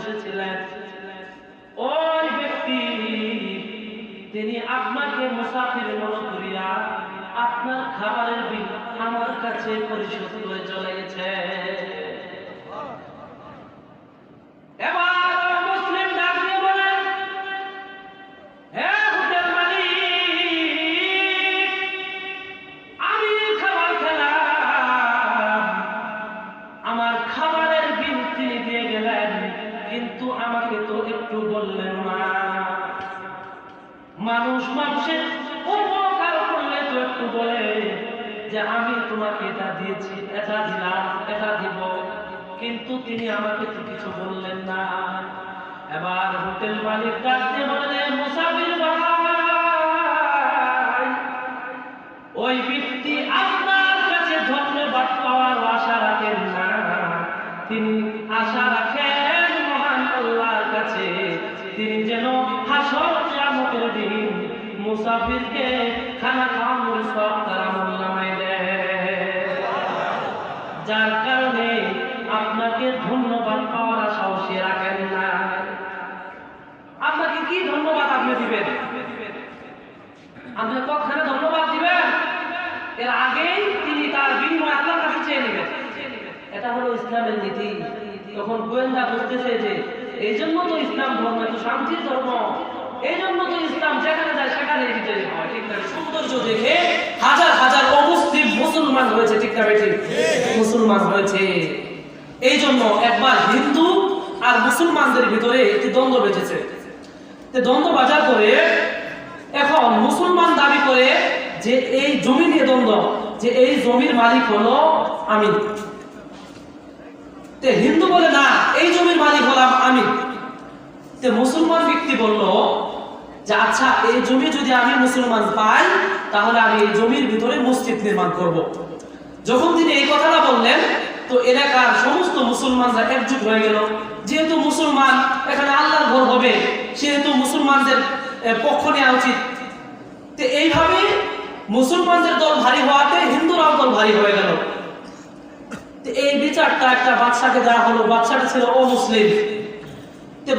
বসেছিলেন, ওই ব্যক্তি তিনি আপনাকে মুসাফির মনে করিয়া আপনার খাবারের বিল আমার কাছে পরিশোধ করে চলে গেছে। এবার মুসলিম ডাক দিয়ে বলেন, হে হোটেল মালিক, আমি খাবার খেলাম, আমার খাবারের বিল তিনি দিয়ে গেলেন, কিন্তু আমাকে তো একটু বললেন না। মানুষ মানুষের উপকার করলে তো একটু বলে যে আমি তোমাকে এটা দিয়েছি, এটা দিলাম, এটা দিব, কিন্তু তিনি আমাকে তো কিছু বললেন না। এবার হোটেল মালিক ডাকতে বললেন, মুসাফির ভাই, ওই ব্যক্তি আপনার কাছে ধন্যবাদ পাওয়ার আশা রাখেন না, তিনি আশা রাখেন মহান আল্লাহর কাছে, তিনি যেন হাসর কিয়ামতের দিন মুসাফিরকে খানা খাওয়ানোর সব তার আমলনামায় দেয়। যার কারণে আপনাকে ধন্যবাদ পাওয়ার আশাও সে রাখেন না। আপনাকে কি ধন্যবাদ আপনি দিবেন? আপনি কখনো ধন্যবাদ দিবেন? এর আগেই তিনি তার বিনিময় আল্লাহর কাছে চেয়ে নেবেন। এটা হলো ইসলামের নীতি। তখন গোয়েন্দা বুঝতেছে যে এই জন্য তো ইসলাম ধর্ম এত শান্তির ধর্ম, এই জন্য তো ইসলাম যেখানে যায় সেখানে বিজয়ী হয়। ঠিক না? সৌন্দর্য দেখে হাজার হাজার অমুসলিম মুসলমান হয়েছে। ঠিক না বেঠিক? মুসলমান হয়েছে। এই জন্য একবার হিন্দু আর মুসলমানদের ভিতরে একটি দ্বন্দ্ব বেঁচেছে। দ্বন্দ্ব বাজার করে এখন মুসলমান দাবি করে যে এই জমি নিয়ে দ্বন্দ্ব, যে এই জমির মালিক হলো আমি। হিন্দু বলে না, এই জমির মালিক হলাম আমি। মুসলমান ব্যক্তি বলল যে আচ্ছা, এই জমি যদি আমি মুসলমান পাই তাহলে আমি এই জমির ভিতরে মসজিদ নির্মাণ করব। যখন তিনি এই কথাটা বললেন তো এলাকার সমস্ত মুসলমানরা একজুট হয়ে গেল। যেহেতু মুসলমান, এখানে আল্লাহর ঘর হবে, সেহেতু মুসলমানদের পক্ষ নেওয়া উচিত। এইভাবে মুসলমানদের দল ভারী হওয়াতে হিন্দুরাও দল ভারী হয়ে গেল। এই বিচারটা একটা বাদশাকে দেওয়া হলো। বাদশাটা ছিল অমুসলিম।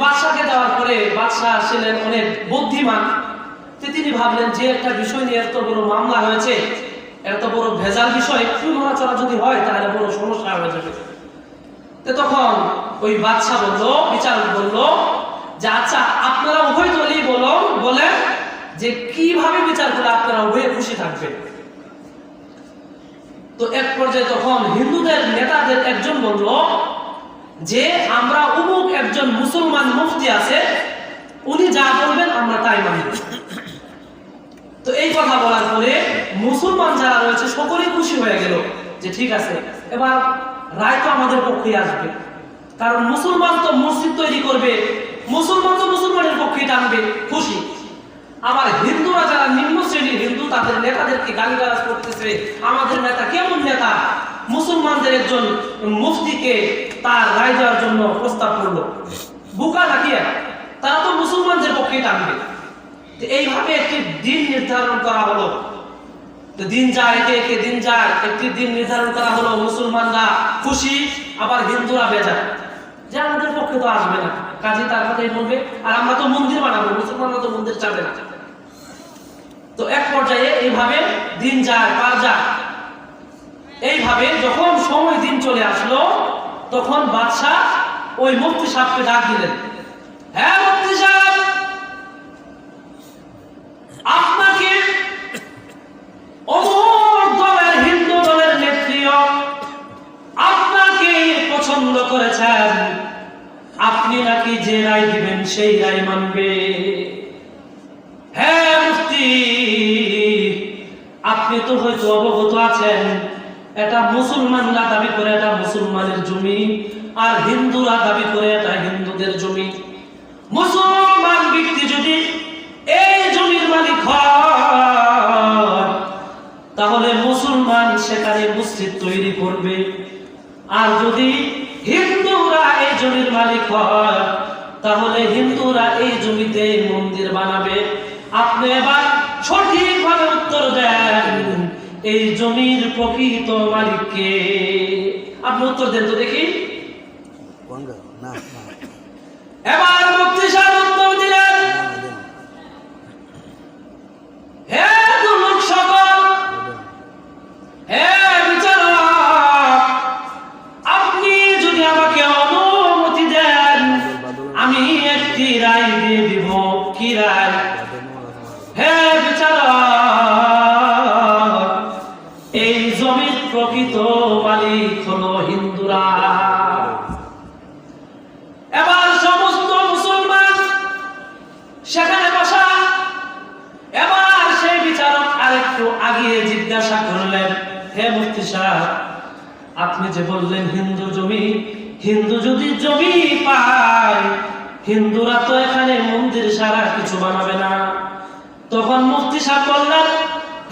বাদশাকে দেওয়ার পরে বাদশাহ ছিলেন অনেক বুদ্ধিমান। তিনি ভাবলেন যে একটা বিষয় নিয়ে এত বড় মামলা হয়েছে, এত বড় ভেজাল বিষয়, একটু নড়াচড়া যদি হয় তাহলে বড় সমস্যা হয়ে যাবে। তখন ওই বাদশাহ বলল, বিচারক বলল যে আচ্ছা, আপনারা উভয় দলই বলেন যে কিভাবে বিচার করে আপনারা উভয়ে খুশি থাকবেন। এক পর্যায়ে তখন হিন্দুদের নেতাদের একজন বলল যে আমরা অমুক একজন মুসলমান মুফতি আছে, উনি যা বলবেন আমরা তাই মানি। এই কথা বলার পরে মুসলমান যারা রয়েছে সকলেই খুশি হয়ে গেল যে ঠিক আছে, এবার রায় তো আমাদের পক্ষে আসবে, কারণ মুসলমান তো মসজিদ তৈরি করবে, মুসলমান তো মুসলমানের পক্ষে টানবে, খুশি। আবার হিন্দুরা যারা নিম্ন শ্রেণীর হিন্দু, তাদের নেতাদেরকে গালিগালাজ করতেছে, আমাদের নেতা কেমন নেতা, মুসলমানদের একজন মুফতিকে তার রায় দেওয়ার জন্য প্রস্তাব করলো, বোকা নাকি তারা তো মুসলমানদের পক্ষে টানবে। এইভাবে একটি দিন নির্ধারণ করা হলো। দিন যায়, একে একে দিন যায়, একটি দিন নির্ধারণ করা হলো। মুসলমানরা খুশি, আবার হিন্দুরা বেজার যে আমাদের পক্ষে তো আসবে না, কাজে তার কথাই বলবে, আর আমরা তো মন্দির বানাবো, মুসলমানরা তো মন্দির চাবে না। এক পর্যায়ে এইভাবে দিন যায়, পার যায়। এইভাবে যখন সময় দিন চলে আসলো, তখন বাদশাহ ওই মুফতি সাহেবকে ডাক দিলেন, হ্যাঁ মুফতি সাহেব, আপনাকে অমুক দলের হিন্দু দলের নেত্রী আপনাকে পছন্দ করেছেন, আপনি নাকি যে রায় দিবেন সেই রায় মানবে। হ্যাঁ মুফতি, আপনি তো হয়তো অবগত আছেন, এটা মুসলমানরা দাবি করে এটা মুসলমানের জমি, আর হিন্দুরা দাবি করে এটা হিন্দুদের জমি। মুসলমান ব্যক্তি যদি এই জমির মালিক হয় তাহলে মুসলমান সেখানে মসজিদ তৈরি করবে, আর যদি হিন্দুরা এই জমির মালিক হয় তাহলে হিন্দুরা এই জমিতে মন্দির বানাবে। আপনি এবার সঠিকভাবে উত্তর দেন, এই জমির প্রকৃত মালিককে? আপনি উত্তর দেন তো দেখি। একটি রায় দিয়ে দিব। কি রায়? হে বিচারক, এই জমির প্রকৃত মালিক হলো হিন্দুরা। এবার সমস্ত মুসলমান সেখানে বসা। এবার সেই বিচারক আরেকটু আগিয়ে জিজ্ঞাসা করলেন, হে মুফতি সাহেব, আপনি যে বললেন হিন্দু জমি, হিন্দু যদি জমি পায়, হিন্দুরা তো এখানে মন্দির সারা কিছু বানাবে না। তখন মুফতি সাহেব বললেন,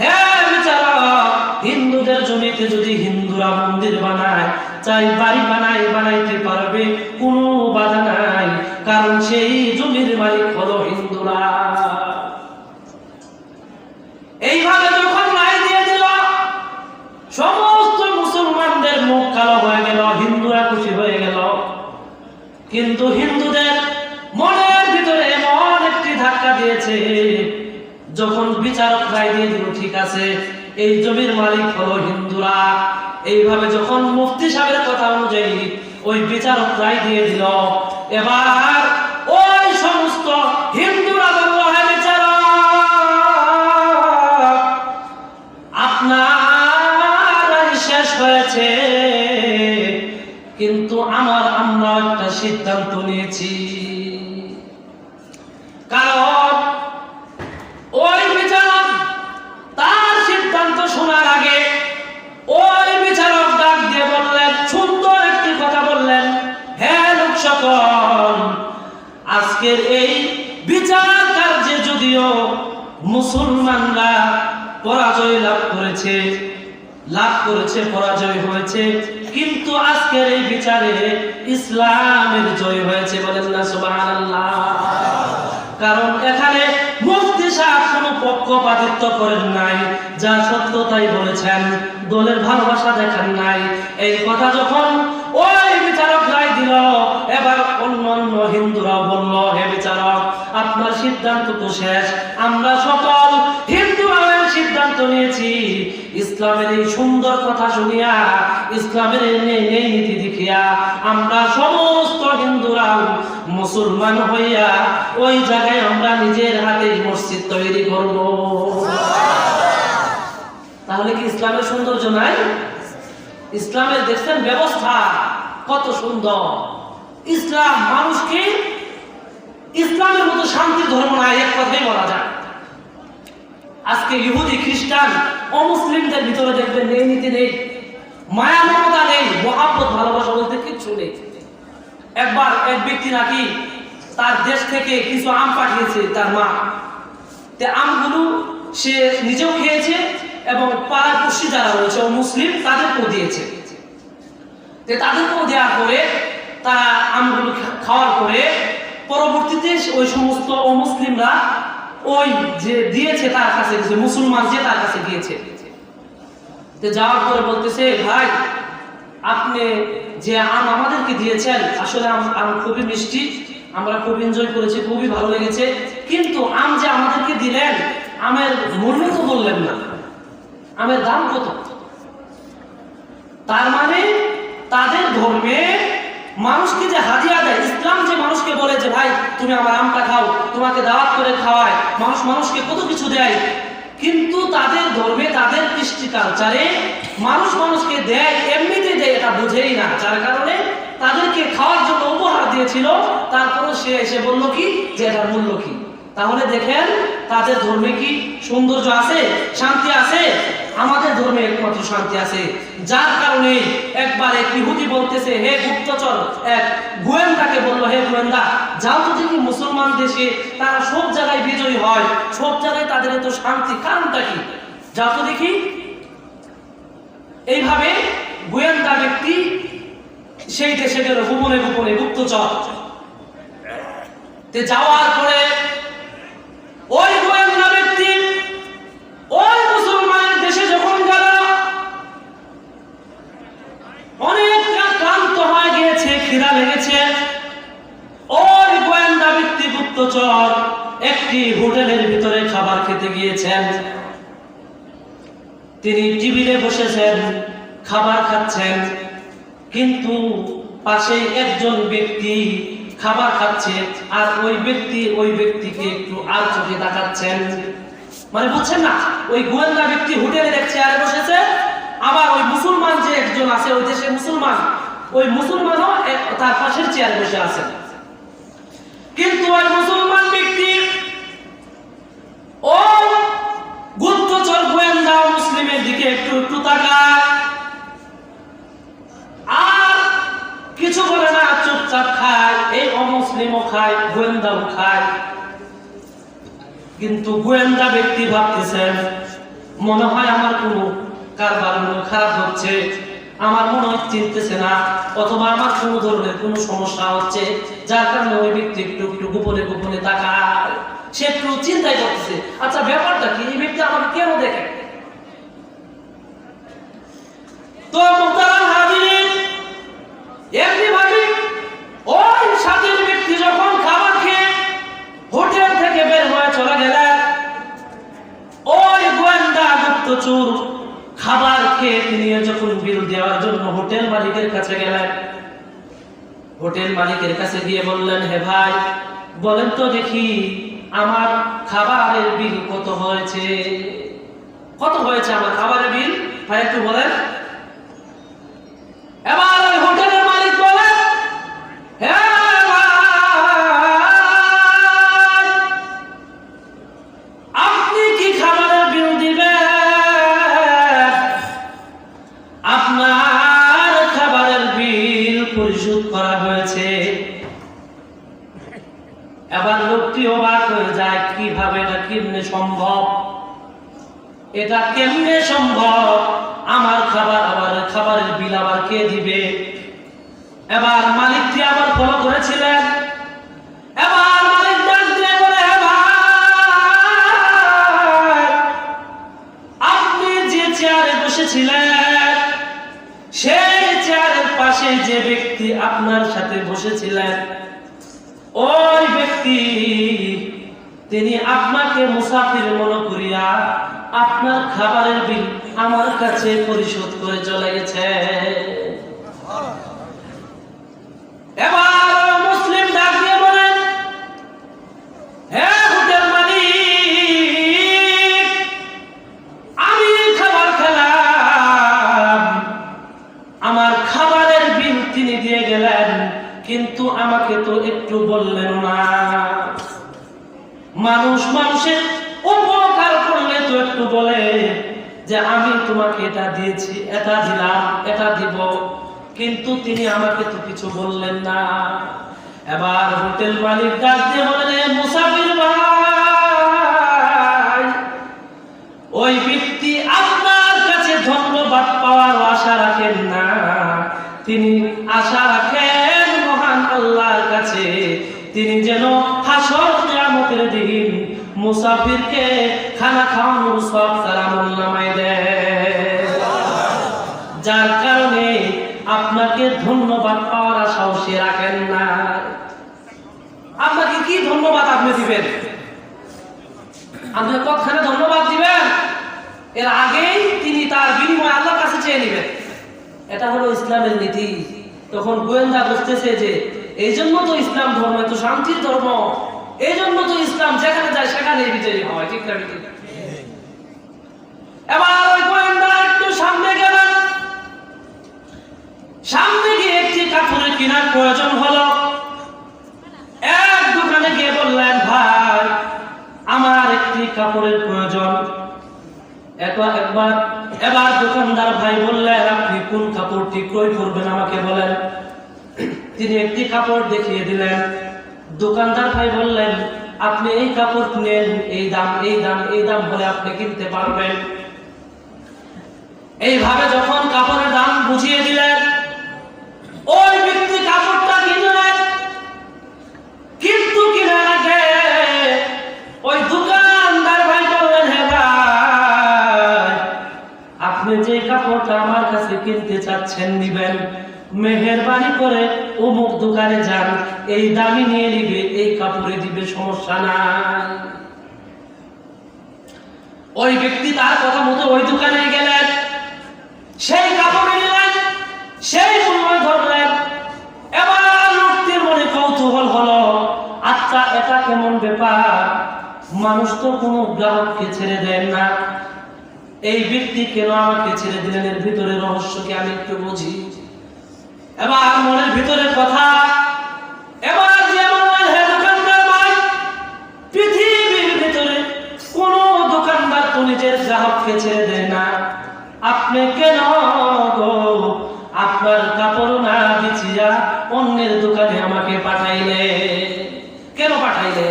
হে বিচারক, হিন্দুদের জমিতে যদি হিন্দুরা মন্দির বানায়, চাই বাড়ি বানাইতে পারবে, কোনো বাধা নাই, কারণ সেই জমির মালিক হলো হিন্দুরা। এইভাবে যখন রায় দিয়ে দিল, সমস্ত মুসলমানদের মুখ কালো হয়ে গেল, হিন্দুরা খুশি হয়ে গেল। কিন্তু হিন্দুদের মনের ভিতরে এমন একটি ধাক্কা দিয়েছে, যখন বিচারক রায় দিয়ে দিল ঠিক আছে এই জমির মালিক হলো হিন্দুরা, এইভাবে যখন মুফতি সাহেবের কথা অনুযায়ী ওই বিচারক রায় দিয়ে দিল, এবার ওই সমস্ত হিন্দুরা বলল, হে বিচারক, আপনার রায় শেষ হয়েছে, কিন্তু আমরা একটা সিদ্ধান্ত নিয়েছি। কারণ ওই বিচারক তার সিদ্ধান্ত শোনার আগে ওই বিচারক ডাক দিয়ে বললেন, সুন্দর একটি কথা বললেন, হে লোক সকল, আজকের এই বিচার কার্যে যদিও মুসলমানরা পরাজয় লাভ করেছে, পরাজয় হয়েছে, কিন্তু আজকের এই বিচারে ইসলামের জয় হয়েছে। বলেন না সুবহানাল্লাহ। কারণ এখানে মুফতি সাহেব কোনো পক্ষপাতিত্ব করেন নাই, যা সত্য তাই বলেছেন, দলের ভালোবাসা দেখান নাই। এই কথা যখন ওই বিচারক রায় দিল, এবার অন্যান্য হিন্দুরাও বলল, হে বিচারক, আপনার সিদ্ধান্ত তো শেষ, আমরা সকল হিন্দুরা সিদ্ধান্ত নিয়েছি, ইসলামের এই সুন্দর কথা শুনিয়া, ইসলামের এই নীতি দেখিয়া আমরা সমস্ত হিন্দুরা মুসলমান হইয়া ওই জায়গায় আমরা নিজের হাতে মসজিদ তৈরি করব। তাহলে কি ইসলামের সৌন্দর্য নাই? ইসলামের দেখছেন ব্যবস্থা কত সুন্দর। ইসলাম মানুষকে, ইসলামের মতো শান্তির ধর্ম নাই, এক কথাই বলা যায়। আজকে ইহুদি খ্রিস্টান অমুসলিমদের ভিতরে দেখবেন এই নীতি নেই, মায়া মমতা নেই, মহাব্বত ভালোবাসা বলতে কিচ্ছু নেই। একবার এক ব্যক্তি নাকি তার দেশ থেকে কিছু আম পাঠিয়েছে তার মা, তে আমগুলো সে নিজেও খেয়েছে এবং পাড়াপড়শি যারা রয়েছে মুসলিম তাদেরকেও দিয়েছে। তাদেরকেও দেওয়ার পরে তারা আমগুলো খাওয়ার পরে পরবর্তীতে ওই সমস্ত অমুসলিমরা ওই যে দিয়েছে তার কাছে, মুসলমান যে তার কাছে গিয়েছে, যাওয়ার পরে বলতেছে, ভাই আপনি যে আম আমাদেরকে দিয়েছেন, আসলে আম খুবই মিষ্টি, আমরা খুব এনজয় করেছি, খুবই ভালো লেগেছে, কিন্তু আম যে আমাদেরকে দিলেন, আমের মূল্য তো বললেন না, আমের দাম কত? তার মানে তাদের ধর্মে মানুষকে যে হাদিয়া দেয়, ইসলাম যে মানুষকে বলে যে ভাই তুমি আমার আমটা খাও, তোমাকে দাওয়াত করে খাওয়ায়, মানুষকে কত কিছু দেয়, কিন্তু তাদের ধর্মে, তাদের কৃষ্টি কালচারে মানুষকে দেয়, এমনিতে দেয়, এটা বুঝেই না, যার কারণে তাদেরকে খাওয়ার জন্য উপহার দিয়েছিল, তারপরে সে এসে বলল কি যে এটার মূল্য কি। তাহলে দেখেন তাদের ধর্মে কি সৌন্দর্য আছে, শান্তি আছে? আমাদের ধর্মে একমাত্র শান্তি আছে। যার কারণে একবার এক ইহুদি বলতেছে, হে গুপ্তচর, এক গোয়েন্দাকে বলল, হে গোয়েন্দা, যাও তো দেখি মুসলমান দেশে তারা সব জায়গায় বিজয়ী হয়, সব জায়গায় তাদের এত শান্তি, কারণটা কি? যাও তো দেখি। এইভাবে গোয়েন্দা ব্যক্তি সেই দেশে গেল গোপনে গোপনে, গুপ্তচর। যাওয়ার পরে ওই গোয়েন্দা ব্যক্তি ওই মুসলমানের দেশে যখন গেল, অনেক ক্লান্ত হয়ে গিয়েছে, খিদা লেগেছে, ওই গোয়েন্দা ব্যক্তি গুপ্তচর একটি হোটেলের ভিতরে খাবার খেতে গিয়েছেন। তিনি টেবিলে বসেছেন, খাবার খাচ্ছেন, কিন্তু পাশে একজন ব্যক্তি খাবার খাচ্ছে আর ওই ব্যক্তিকে একটু আর চোখে তাকাচ্ছেন, মানে বুঝছেন না, ওই গোয়েন্দা ব্যক্তি হোটেলে এক চেয়ারে বসেছে, আবার ওই মুসলমান যে একজন আছে ওই দেশে মুসলমান, ওই মুসলমানও তার পাশের চেয়ারে বসে আছে। কিন্তু ওই মুসলমান ব্যক্তি ওই গুপ্তচর গোয়েন্দা মুসলিমের দিকে একটু একটু তাকায় আর কিছু বলে না, চুপচাপ খায়। এই অমুসলিমও খায়, গোয়েন্দাও খায়। কিন্তু গোয়েন্দা ব্যক্তি ভাবতেছেন মনে হয় আমার কোনো কারবার খারাপ হচ্ছে, আমার মনে হয় চিনতেছে না, অথবা আমার কোনো ধরনের কোনো সমস্যা হচ্ছে, যার কারণে ওই ব্যক্তি একটু একটু গোপনে গোপনে তাকায়। সে একটু চিন্তাই করতেছে, আচ্ছা ব্যাপারটা কি, এই ব্যক্তি আমাকে কেন দেখে? তো মুহতারাম হাজিরিন, এমনি ভাবে ওই সাথের ব্যক্তি যখন খাবার খেয়ে হোটেল থেকে বের হয়ে চলে গেলেন, ওই গোয়েন্দা গুপ্তচর খাবার খেয়ে তিনি যখন বিল দেওয়ার জন্য হোটেল মালিকের কাছে গেলেন, হোটেল মালিকের কাছে গিয়ে বললেন, হে ভাই বলেন তো দেখি আমার খাবারের বিল কত হয়েছে, কত হয়েছে আমার খাবারের বিল, ভাই একটু বলেন। এবার ওই হোটেলের মালিক বলেন, হ্যাঁ আপনি কি খাবারের বিল দিবেন? আপনার খাবারের বিল পরিশোধ করা হয়েছে। এবার লোকটি অবাক হয়ে যায়, কিভাবে, এটা কেমনে সম্ভব, এটা কেমনে সম্ভব, আমার খাবার আবার খাবারের বিল আবার কে দিবে? এবার মালিকটি আবার ফলো করেছিলেন। এবার মালিক ডাক দিয়ে বলে, ভাই আপনি যে চেয়ারে বসেছিলেন সেই চেয়ারের পাশে যে ব্যক্তি আপনার সাথে বসেছিলেন ওই ব্যক্তি তিনি আপনাকে মুসাফির মনে করিয়া আপনার খাবারের বিল আমার কাছে পরিশোধ করে চলে গেছে। এবার মুসলিম ডাক দিয়ে বলেন, হ্যাঁ হোটেল মালিক আমি খাবার খেলাম, আমার খাবারের বিল তিনি দিয়ে গেলেন, কিন্তু আমাকে তো একটু বললেন না। মানুষ মানুষের উপকার করলে তো একটু বলে যে আমি তোমাকে এটা দিয়েছি, এটা দিলাম, এটা দিব, কিন্তু তিনি আমাকে তো কিছু বললেন না। এবার হোটেল মালিক ডাক দিয়ে বলেন, মুসাফির ভাই ওই ব্যক্তি আপনার কাছে ধন্যবাদ পাওয়ার আশা রাখেন না, তিনি আশা রাখেন মহান আল্লাহর কাছে, তিনি যেন হাসর কিয়ামতের দিন মুসাফিরকে খানা খাওয়ানোর সব তার আমলনামায় দেয়, যার কারণে আপনাকে ধন্যবাদ পাওয়ার আশাও সে রাখেন না। আপনাকে কি ধন্যবাদ আপনি দিবেন? আপনি কতখানে ধন্যবাদ দিবেন? এর আগেই তিনি তার বিনিময় আল্লাহর কাছে চেয়ে নেবেন। এটা হলো ইসলামের নীতি। তখন গোয়েন্দা বুঝতেছে যে এই জন্য তো ইসলাম ধর্ম এত শান্তির ধর্ম, এই জন্য তো ইসলাম যেখানে যায় সেখানে বিজয়ী হয়, ঠিক না? এবার ওই গোয়েন্দা একটু সামনে গেলেন, সামনে গিয়ে একটি কাপড়ের কেনার প্রয়োজন হলো। এক দোকানে গিয়ে বললেন, ভাই আমার একটি কাপড়ের প্রয়োজন। এবার দোকানদার ভাই বললেন, আপনি কোন কাপড়টি ক্রয় করবেন আমাকে বলেন। তিনি একটি কাপড় দেখিয়ে দিলেন। দোকানদার ভাই বললেন, আপনি এই কাপড় নেন, এই দাম, এই দাম, এই দাম বলে আপনি কিনতে পারবেন। এইভাবে যখন কাপড়ের দাম বুঝিয়ে দিলেন, ওই ব্যক্তি কাপড়টা কিনলেন। কিন্তু কেনার আগে ওই দোকানদার ভাই বললেন, হে ভাই আপনি যে কাপড়টা আমার কাছে কিনতে চাচ্ছেন নিবেন, মেহেরবানি করে অমুক দোকানে যান, এই দামি নিয়ে নিবে, এই কাপড়ে দিবে, সমস্যা নাই। ওই ব্যক্তি তার কথা মতো ওই দোকানে গেলেন, সেই কাপড়ে নিলেন, সেই সময় ধরলেন। এবার লোকটির মনে কৌতূহল ব্যাপারটা কেমন ব্যাপার? মানুষ তো কোনো গ্রাহককে ছেড়ে দেন না, এই ব্যক্তি কেন আমাকে ছেড়ে দিলেন? এর ভিতরে রহস্যকে আমি একটু বুঝি। এবার মনের ভিতরে কথা, এবার যে বলেন, হে দোকানদার ভাই, পৃথিবীর ভিতরে কোন দোকানদার তো নিজের গ্রাহককে ছেড়ে দেয় না, আপনি কেন গো আপনার কাপড় না বিছিয়া অন্যের দোকানে আমাকে পাঠাইলে? কেন পাঠাইলে?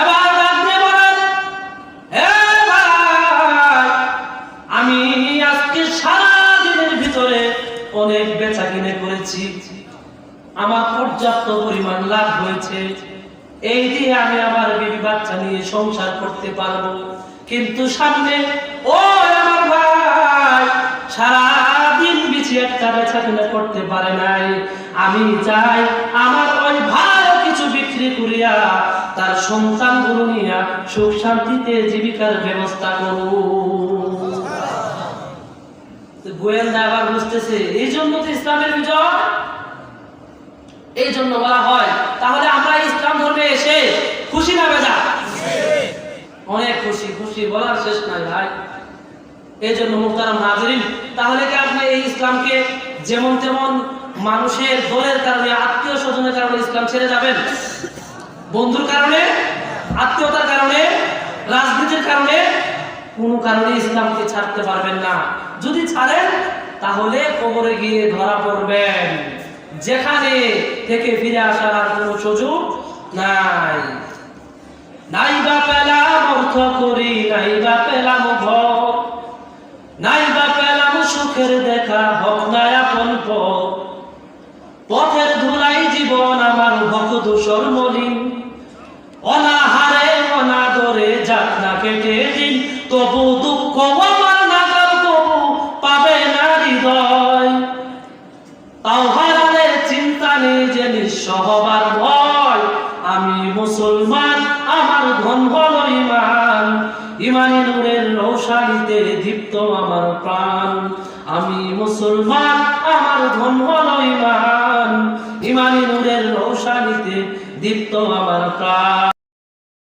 এবার আপনি বলেন, হে ভাই, আমি আজকে সারা দিনের ভিতরে অনেক বেচা কিনে করেছি, আমার পর্যাপ্ত পরিমাণ লাভ হয়েছে, এই দিয়ে আমি আমার বিবি বাচ্চা নিয়ে সংসার করতে পারবো। কিন্তু সামনে ও আমার ভাই সারাদিন বিছি একটা বেচা কিনা করতে পারে নাই, আমি চাই আমার ওই ভাই কিছু বিক্রি করিয়া তার সন্তানগুলো নিয়ে সুখ শান্তিতে জীবিকার ব্যবস্থা করুন। গোয়েন্দা আবার বুঝতেছে, এই জন্য তো ইসলামের বিজয়। এই জন্য বলা হয়, তাহলে আমরা ইসলাম ধর্মে এসে খুশি না বেজা? অনেক খুশি, খুশি বলার শেষ নাই ভাই। এই জন্য মুহতারাম হাজিরিন, তাহলে কি আপনি এই ইসলামকে যেমন তেমন মানুষের দলের কারণে, আত্মীয় স্বজনের কারণে ইসলাম ছেড়ে যাবেন? বন্ধুর কারণে, আত্মীয়তার কারণে, রাজনীতির কারণে কোনো কারণে ইসলামকে ছাড়তে পারবেন না। যদি ছাড়েন তাহলে কবরে গিয়ে ধরা পড়বেন, যেখানে থেকে ফিরে আসার আর কোনো সুযোগ নাই। নাই বা পেলাম অর্থ করি, নাই বা পেলাম ঘর, নাই বা পেলাম সুখের দেখা, হক নাই আপন পথ, পথের ধুলাই জীবন আমার হক দূষর মলিন, অনাহারে অনাদরে যাক না কেটে দিন, তবু দুঃখ আমার নাগাল তবু পাবে না হৃদয়, তাও হারালে চিন্তা নেই যে নিঃস্ব হবার ভয়, আমি মুসলমান আমার ধন হলো ইমান, ইমানি নূরের রৌশানীতে দীপ্ত আমার প্রাণ, আমি মুসলমান আমার ধন হলো ইমান, ইমানি নূরের রৌশানীতে দীপ্ত আমার প্রাণ।